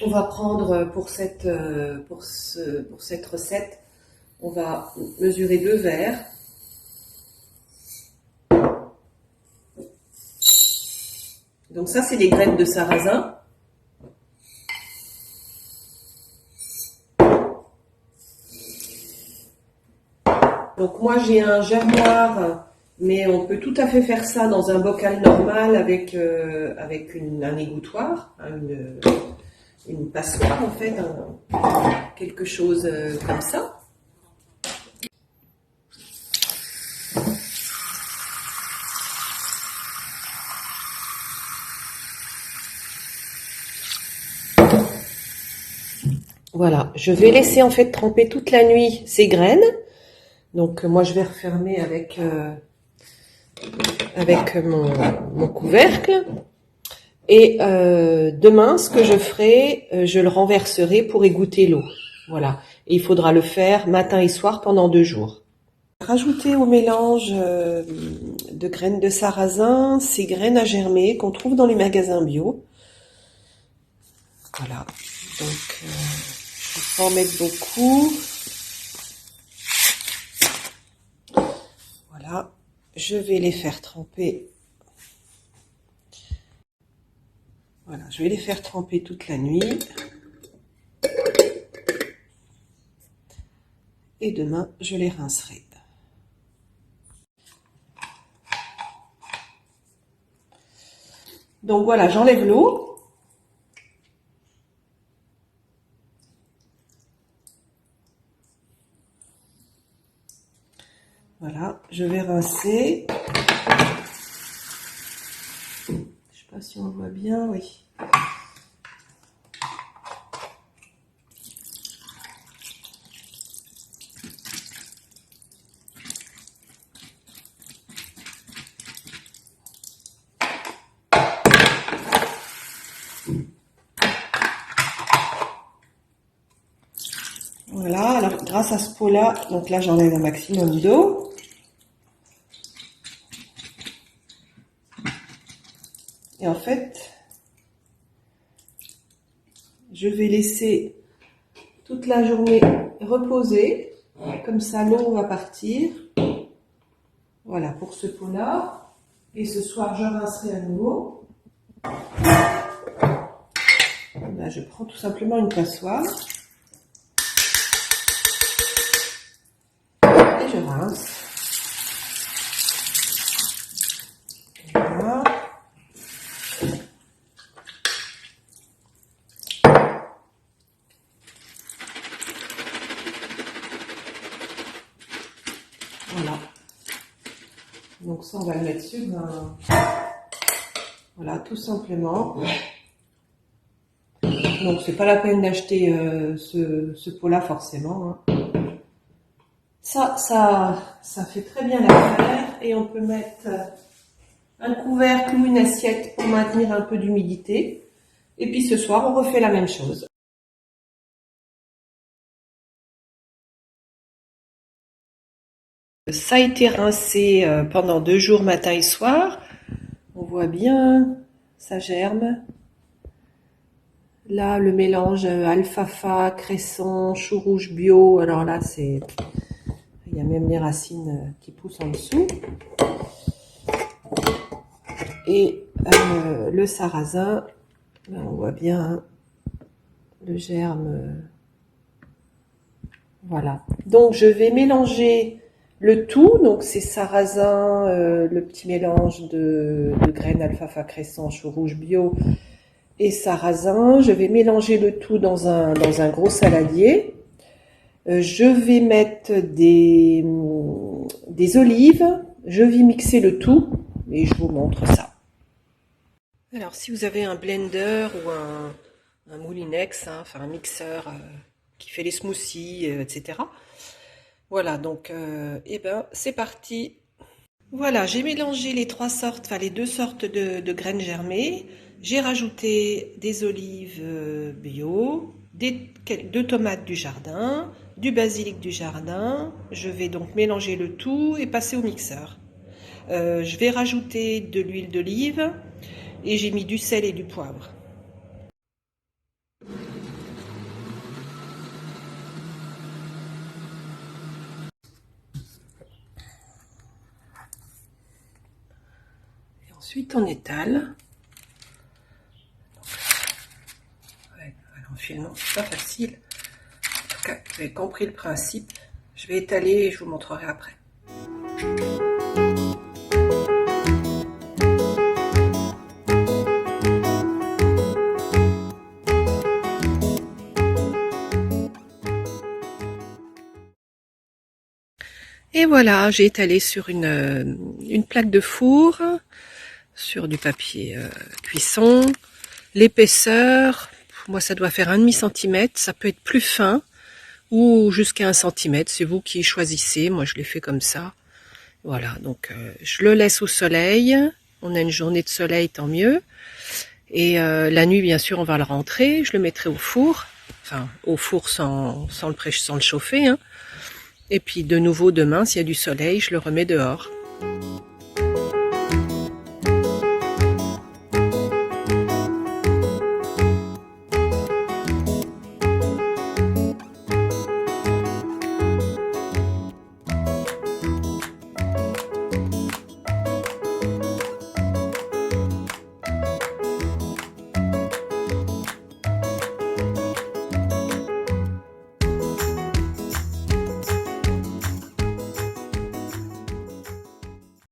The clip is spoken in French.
on va prendre pour cette recette, on va mesurer 2 verres. Donc ça, c'est les graines de sarrasin. Donc moi, j'ai un germoir, mais on peut tout à fait faire ça dans un bocal normal avec un égouttoir, une passoire en fait, quelque chose comme ça. Voilà, je vais laisser en fait tremper toute la nuit ces graines. Donc moi je vais refermer avec mon couvercle. Et demain, ce que je ferai, je le renverserai pour égoutter l'eau. Voilà. Et il faudra le faire matin et soir pendant 2 jours. Rajouter au mélange de graines de sarrasin ces graines à germer qu'on trouve dans les magasins bio. Voilà. Donc, je vais pas en mettre beaucoup. Voilà. Je vais les faire tremper. Voilà, je vais les faire tremper toute la nuit. Et demain, je les rincerai. Donc voilà, j'enlève l'eau. Voilà, je vais rincer. Je sais pas si on voit bien, oui. Voilà, alors grâce à ce pot-là, donc là j'enlève un maximum d'eau. Et en fait, je vais laisser toute la journée reposer. Comme ça, l'eau va partir. Voilà, pour ce pot-là. Et ce soir, je rincerai à nouveau. Là, je prends tout simplement une passoire. Et je rince. Voilà. Voilà. Donc ça, on va le mettre sur un... Voilà, tout simplement. Donc c'est pas la peine d'acheter ce pot-là forcément. Hein. Ça fait très bien l'affaire. Et on peut mettre un couvercle ou une assiette pour maintenir un peu d'humidité. Et puis ce soir, on refait la même chose. Ça a été rincé pendant 2 jours, matin et soir. On voit bien, ça germe. Là, le mélange alfalfa, cresson, chou rouge bio. Alors là, c'est... Il y a même les racines qui poussent en dessous. Et le sarrasin, là, on voit bien hein, le germe. Voilà. Donc, je vais mélanger le tout. Donc, c'est sarrasin, le petit mélange de graines alfalfa, cresson, chou rouge bio et sarrasin. Je vais mélanger le tout dans un gros saladier. Je vais mettre des olives. Je vais mixer le tout et je vous montre ça. Alors, si vous avez un blender ou un moulinex, hein, enfin un mixeur qui fait les smoothies, etc. Voilà, donc, c'est parti. Voilà, j'ai mélangé les 2 sortes de graines germées. J'ai rajouté des olives bio, 2 tomates du jardin, du basilic du jardin. Je vais donc mélanger le tout et passer au mixeur. Je vais rajouter de l'huile d'olive et j'ai mis du sel et du poivre. Ensuite, on étale. Ouais, l'enfilement, c'est pas facile. En tout cas, vous avez compris le principe. Je vais étaler et je vous montrerai après. Et voilà, j'ai étalé sur une plaque de four, sur du papier cuisson. L'épaisseur, moi ça doit faire 1,5 cm, ça peut être plus fin ou jusqu'à 1 cm, c'est vous qui choisissez, moi je l'ai fait comme ça. Voilà, donc je le laisse au soleil, on a une journée de soleil, tant mieux. Et la nuit, bien sûr, on va le rentrer, je le mettrai au four, enfin au four sans le chauffer, hein. Et puis de nouveau demain, s'il y a du soleil, je le remets dehors.